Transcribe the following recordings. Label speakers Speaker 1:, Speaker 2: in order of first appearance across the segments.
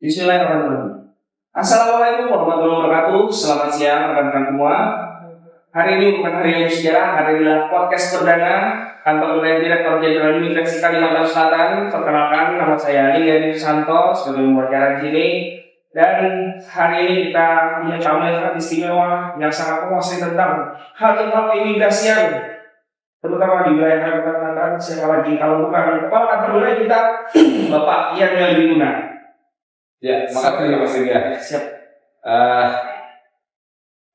Speaker 1: Bismillahirrahmanirrahim. Assalamualaikum warahmatullahi wabarakatuh. Selamat siang rekan-rekan semua. Hari ini bukan hari yang sejarah, hari ini adalah podcast perdana kantor wilayah Direktur Jenderal Imigrasi Kalimantan Selatan. Perkenalkan, nama saya Ali Santo sebagai pembicara di sini. Dan hari ini kita punya tamu yang sangat istimewa yang sangat menguasai tentang hal-hal imigrasian, terutama di wilayah Kalimantan. Siapa lagi kalau bukan kepala kantor wilayah kita, Bapak Ian Meldiguna.
Speaker 2: Ya, makasih Mas Ria.
Speaker 1: Siap.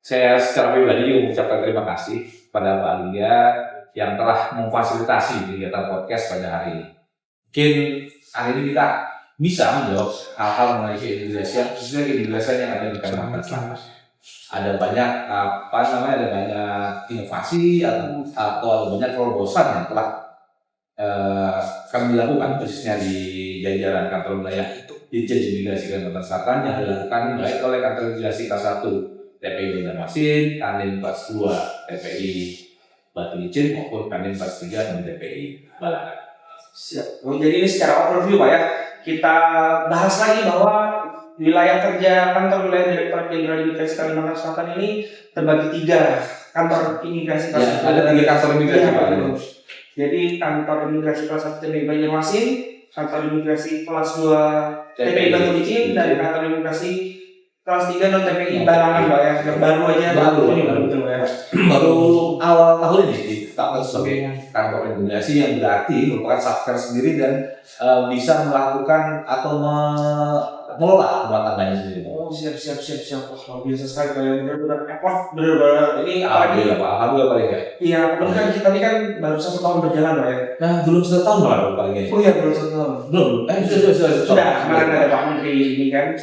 Speaker 2: Saya secara pribadi mengucapkan terima kasih pada Pak Alia yang telah memfasilitasi kegiatan podcast pada hari ini. Mungkin hari ini kita bisa menjawab hal-hal mengenai keimigrasian, khususnya keimigrasian yang ada di Kalimantan Selatan. Ada banyak ada banyak inovasi atau ada banyak terobosan yang telah kami lakukan khususnya di jajaran kantor wilayah Ditjen Imigrasi Kalimantan Selatan yang dilakukan baik oleh kantor imigrasi kelas 1 TPI Banjarmasin, Kandim kelas 2 TPI Batu Licin maupun Kandim kelas 3 dan TPI Balangan.
Speaker 1: Siap. Jadi ini secara overview Pak ya, kita bahas lagi bahwa wilayah kerja kantor wilayah Direktur Jenderal Imigrasi Kalimantan Selatan ini terbagi 3 kantor imigrasi kelas 1.
Speaker 2: Ada 3 kantor imigrasi Pak.
Speaker 1: Jadi kantor imigrasi kelas 1 TPI Banjarmasin, kantor imigrasi kelas 2 TPI Batu Licin, dan kantor imigrasi kelas 3 non TPI Balangan Pak ya, yang baru aja.
Speaker 2: Baru awal tahun ini ditetapkan sebagai kantor imigrasi yang berarti merupakan satker sendiri dan bisa melakukan atau mengelola rumah tangganya sendiri.
Speaker 1: Oh siap. Wah, biasa sekali kalian benar-benar effort, benar-benar ini apalagi
Speaker 2: Pak. Alhamdulillah paling ya.
Speaker 1: Iya, kan kita ini kan baru 1 tahun berjalan Pak ya.
Speaker 2: Nah, belum 1 tahun malah paling ya.
Speaker 1: Oh iya, belum 1 tahun.
Speaker 2: Belum.
Speaker 1: Sudah. Kemarin ada Pak Menteri ini kan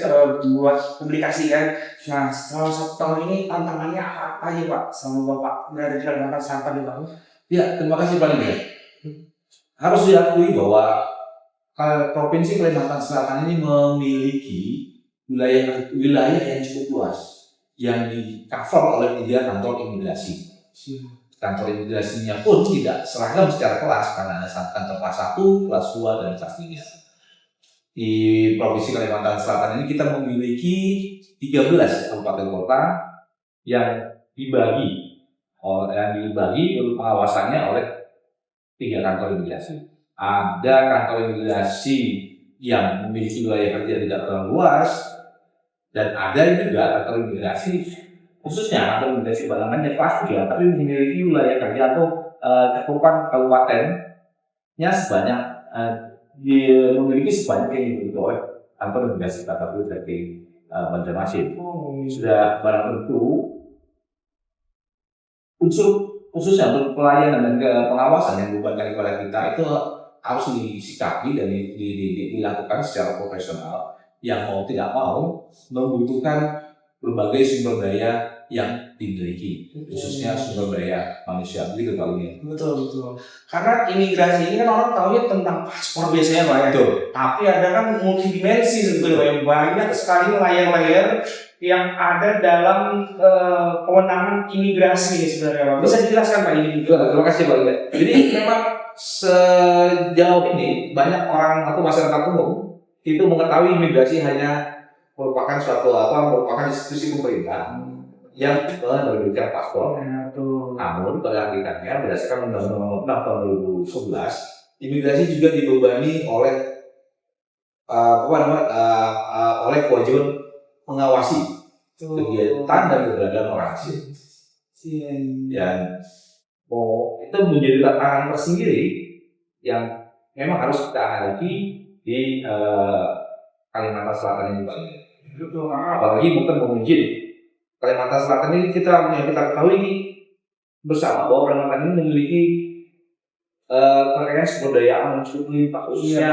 Speaker 1: buat publikasi kan. Nah, selama 1 tahun ini tantangannya apa aja Pak sama Bapak berada di Kalimantan Selatan nih Pak?
Speaker 2: Ya, terima kasih Pak Lia. Harus diakui bahwa Provinsi Kalimantan Selatan ini memiliki wilayah yang cukup luas yang di-cover oleh 3 kantor imigrasi. Kantor imigrasinya pun tidak seragam secara kelas karena ada kantor kelas 1, kelas 2, dan kelas 3. Di Provinsi Kalimantan Selatan ini kita memiliki 13 kabupaten kota yang dibagi pengawasannya oleh 3 kantor imigrasi. Ada kantor imigrasi yang memiliki wilayah kerja tidak terlalu luas, dan ada juga kantor imigrasi khususnya kantor imigrasi Balangan yang kelas 3 tapi memiliki wilayah kerja atau cakupan kabupatennya sebanyak memiliki sebanyak yang dimiliki oleh kantor imigrasi kelas 1 dari Banjarmasin. Sudah barang tentu unsur khususnya untuk pelayanan dan pengawasan yang dibebankan kepada kita itu harus disikapi dan dilakukan secara profesional yang mau tidak mau membutuhkan berbagai sumber daya yang dimiliki, khususnya sumber daya manusia. Begitu Pak Lia.
Speaker 1: Betul. Karena imigrasi ini kan orang tahunya tentang paspor biasanya Pak ya.
Speaker 2: Betul.
Speaker 1: Tapi ada kan multidimensi sebetulnya, banyak sekali layer-layer yang ada dalam kewenangan imigrasi ini sebenarnya Pak. Bisa dijelaskan Pak ini?
Speaker 2: Terima kasih Pak Lia. Jadi memang sejauh ini banyak orang atau masyarakat umum itu mengetahui imigrasi hanya merupakan merupakan institusi pemerintah yang menerbitkan paspor. Namun pada hakikatnya berdasarkan Undang-Undang 6 tahun 2011, imigrasi juga dibebani oleh oleh kewajiban mengawasi kegiatan dan keberadaan orang asing. Dan itu menjadi tantangan tersendiri yang memang harus kita hadapi di Kalimantan Selatan ini Pak. Apalagi bukan mungkin Kalimantan Selatan ini kita ketahui bersama bahwa Kalimantan ini memiliki kekayaan sumber daya alam yang cukup limpah, khususnya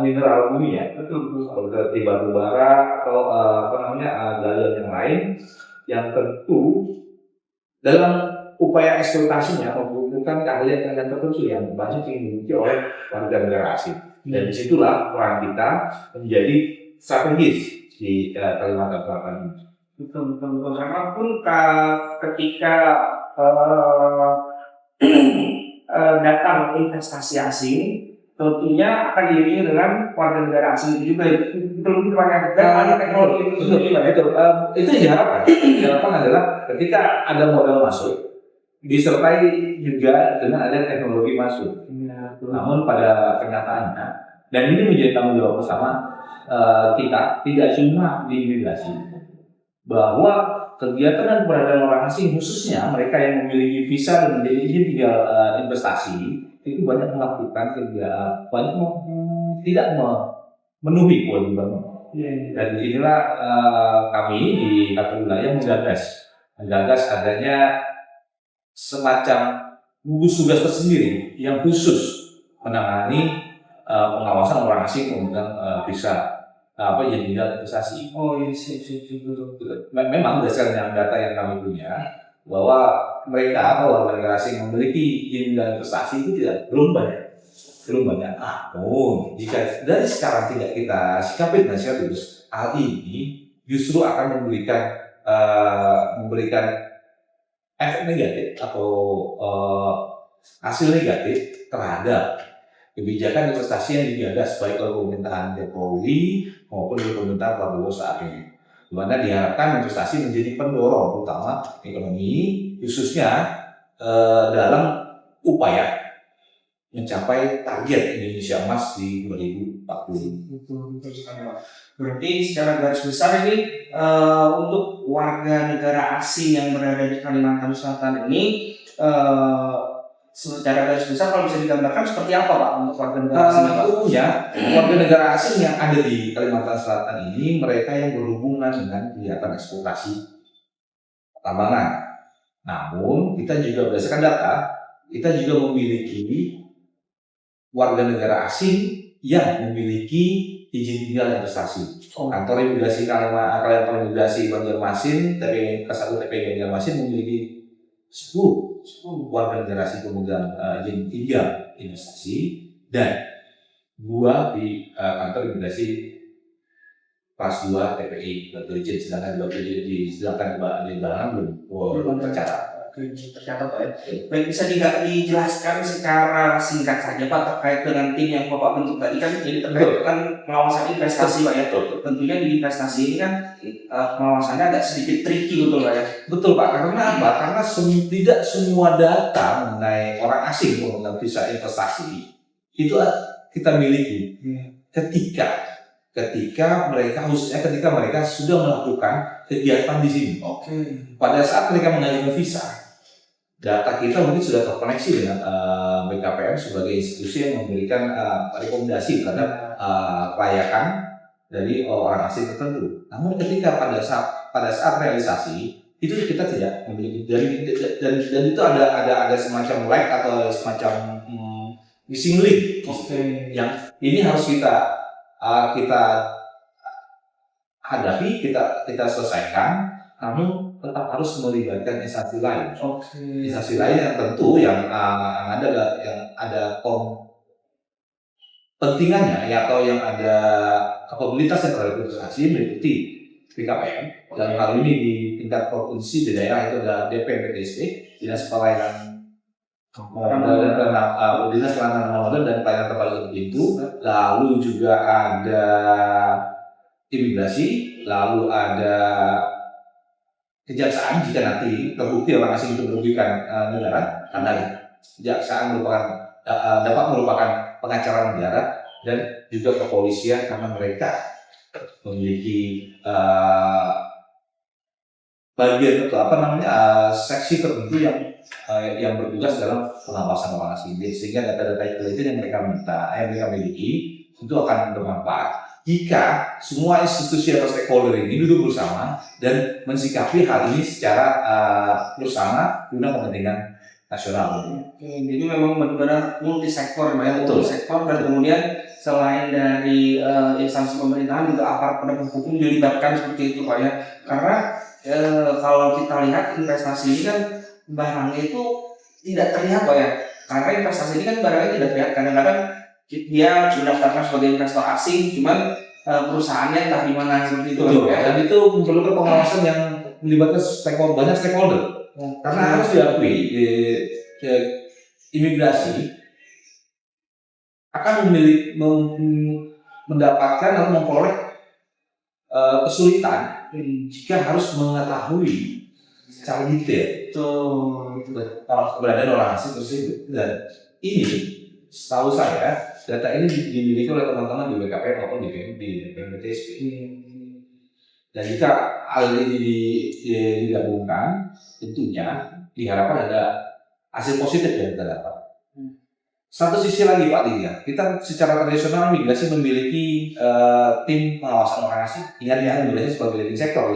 Speaker 2: mineral bumi ya. Seperti batu bara atau galian yang lain yang tentu dalam upaya eksploitasinya membutuhkan keahlian tertentu yang banyak dimiliki oleh warga negara asing. Dan disitulah peran kita menjadi strategis di Kalimantan Selatan ini.
Speaker 1: Betul. Karena pun ketika datang investasi asing, tentunya akan diiringi dengan warga negara asing juga. Itu banyak dan ada teknologi itu
Speaker 2: Betul,
Speaker 1: juga.
Speaker 2: itu yang diharapkan. Diharapkan adalah ketika ada modal masuk, disertai juga dengan ada teknologi masuk. Namun pada kenyataannya, dan ini menjadi tanggung jawab bersama kita, tidak cuma di imigrasi, bahwa kegiatan dan keberadaan orang asing, khususnya mereka yang memiliki visa dan menjadi izin tinggal investasi, itu banyak melakukan tidak memenuhi kewajiban. Dan inilah kami di kantor wilayah menggagas adanya semacam gugus tugas tersendiri yang khusus menangani pengawasan orang asing memegang visa izin tinggal investasi. Memang berdasarkan data yang kami punya bahwa mereka warga negara asing memiliki izin tinggal investasi itu belum banyak. Namun jika dari sekarang tidak kita sikapi dengan serius, hal ini justru akan memberikan efek negatif atau hasil negatif terhadap kebijakan investasi yang digagas baik oleh pemerintahan Jokowi maupun oleh pemerintahan Prabowo saat ini, di mana diharapkan investasi menjadi pendorong utama ekonomi, khususnya dalam upaya mencapai target Indonesia Emas di 2040.
Speaker 1: Betul sekali, Pak. Berarti secara garis besar ini untuk warga negara asing yang berada di Kalimantan Selatan ini secara garis besar kalau bisa digambarkan seperti apa, Pak, untuk warga negara asing?
Speaker 2: Umumnya warga negara asing yang ada di Kalimantan Selatan ini mereka yang berhubungan dengan kegiatan eksploitasi tambangan. Namun kita juga berdasarkan data, kita juga memiliki warga negara asing yang memiliki izin tinggal investasi. Kantor imigrasi Kantor Imigrasi Banjarmasin, TPI-1 TPI Banjarmasin memiliki 10 warga negara asing pemegang izin tinggal investasi, dan 2 di kantor imigrasi kelas 2 TPI berizin, sedangkan di Balang belum tercatat.
Speaker 1: Tercatat, Pak, ya. Baik, bisa dijelaskan secara singkat saja, Pak, terkait dengan tim yang Bapak bentuk tadi kan, jadi terkait dengan pengawasan investasi, Pak, ya. Tentunya di investasi ini kan pengawasannya agak sedikit tricky, betul, Pak, ya.
Speaker 2: Betul, Pak, karena apa? Karena tidak semua data mengenai orang asing mengenai visa investasi itu kita miliki. Ketika mereka sudah melakukan kegiatan di sini. Pada saat mereka mengajukan visa, data kita mungkin sudah terkoneksi dengan BKPM sebagai institusi yang memberikan rekomendasi terhadap kelayakan dari orang asing tertentu. Namun ketika pada saat realisasi itu kita tidak memiliki, dan itu ada semacam lag atau semacam missing link. Yang ini harus kita hadapi, kita selesaikan, namun tetap harus melibatkan instansi lain. Instansi lain yang tentu yang ada pentingannya atau yang ada kapabilitas yang terhadap investasi meliputi BKPM, dan hal ini di tingkat provinsi, di daerah itu ada DPMPTSD, Dinas Pelayanan Dinas Pelayanan Modal dan Pelayanan Terpadu itu, lalu juga ada imigrasi, lalu ada kejaksaan jika nanti terbukti orang asing itu merugikan negara, karena kejaksaan dapat merupakan pengacara negara, dan juga kepolisian karena mereka memiliki bagian seksi tertentu yang bertugas dalam pengawasan orang asing, sehingga data-data intelijen yang mereka miliki itu akan bermanfaat jika semua institusi atau stakeholder ini duduk bersama dan mensikapi hal ini secara bersama guna kepentingan nasional.
Speaker 1: Jadi memang benar-benar multisektor,
Speaker 2: Betul.
Speaker 1: Sektor, dan kemudian selain dari instansi pemerintahan juga aparat penegak hukum dilibatkan seperti itu, Pak, ya. Karena kalau kita lihat investasi ini kan barangnya itu tidak terlihat, Pak, ya. Karena investasi ini kan barangnya tidak terlihat, kadang-kadang dia mendaftarkan sebagai investor asing, cuman perusahaannya entah di mana seperti itu.
Speaker 2: Betul, ya. Dan itu memerlukan pengawasan yang melibatkan banyak stakeholder. Karena harus diakui imigrasi akan mendapatkan atau memperoleh kesulitan jika harus mengetahui secara detail keberadaan orang asing tersebut. Dan ini setahu saya data ini dimiliki oleh teman-teman di BKPM maupun di BPTSP. Dan jika hal ini digabungkan, tentunya diharapkan ada hasil positif yang kita dapat. Satu sisi lagi Pak Lidia, kita secara tradisional migrasi memiliki tim pengawasan orang asing. Ingat ya, migrasi sebagai leading sektor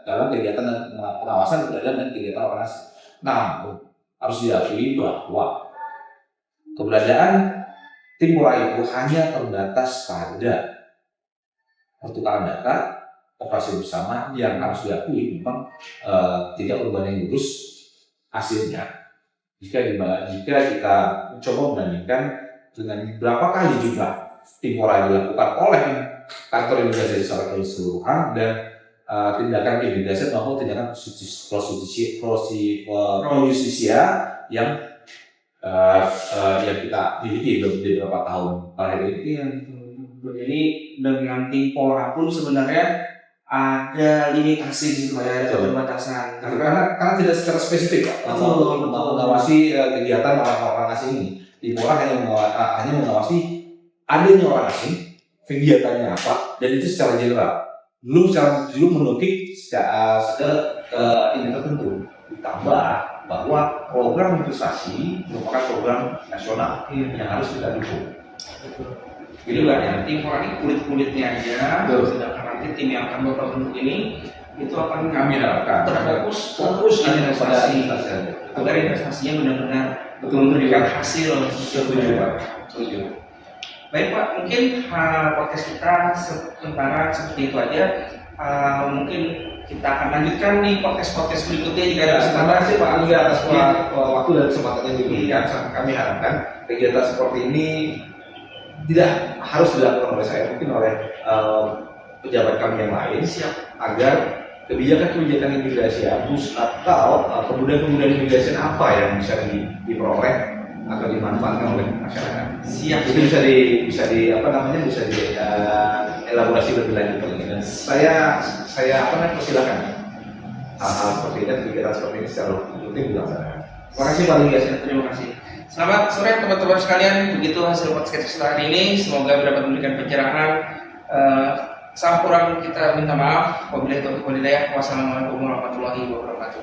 Speaker 2: dalam kegiatan pengawasan dan kegiatan orang asing. Namun harus diakui bahwa keberadaan tim PORA itu hanya terbatas pada pertukaran data, operasi bersama yang harus diakui memang tidak berbanding lurus hasilnya. Jika kita mencoba membandingkan dengan berapa kali jumlah tim PORA dilakukan oleh kantor imigrasi secara keseluruhan dan tindakan imigrasi maupun tindakan pro-justisia yang kita miliki beberapa tahun terakhir ini.
Speaker 1: Jadi dengan tim PORA pun sebenarnya ada limitasi gitu ya, ada keterbatasan.
Speaker 2: Karena tidak secara spesifik Pak, mengawasi kegiatan orang asing ini. Tim PORA hanya mengawasi adanya orang asing, kegiatannya apa, dan itu secara general. Belum menukik ke ini tertentu. Ditambah bahwa program investasi merupakan program nasional yang harus kita dukung.
Speaker 1: Jadi banyak tim PORA ini kulit-kulitnya aja, sedangkan nanti tim yang akan bapak bentuk ini itu akan
Speaker 2: kami harapkan
Speaker 1: fokus investasi agar investasinya benar-benar memberikan hasil.
Speaker 2: Setuju.
Speaker 1: Baik Pak, mungkin podcast kita sementara seperti itu aja. Mungkin kita akan lanjutkan di podcast berikutnya jika ada
Speaker 2: Terima kasih Pak Angga atas waktu dan kesempatan yang diberikan. Kami harapkan kegiatan seperti ini tidak harus dilakukan oleh saya, mungkin oleh pejabat kami yang lain, agar kebijakan-kebijakan imigrasi abus atau kemudahan-kemudahan imigrasi apa yang bisa diperoleh atau dimanfaatkan oleh masyarakat. Jadi bisa elaborasi lebih lanjut. Dan saya persilakan hal-hal seperti ini, kegiatan seperti ini secara rutin dilaksanakan.
Speaker 1: Terima kasih Pak Liga, terima kasih. Selamat sore teman-teman sekalian, begitu hasil podcast kita hari ini. Semoga dapat memberikan pencerahan. Salah kurang kita minta maaf. Wabillahi taufiq wal hidayah. Wassalamualaikum warahmatullahi wabarakatuh.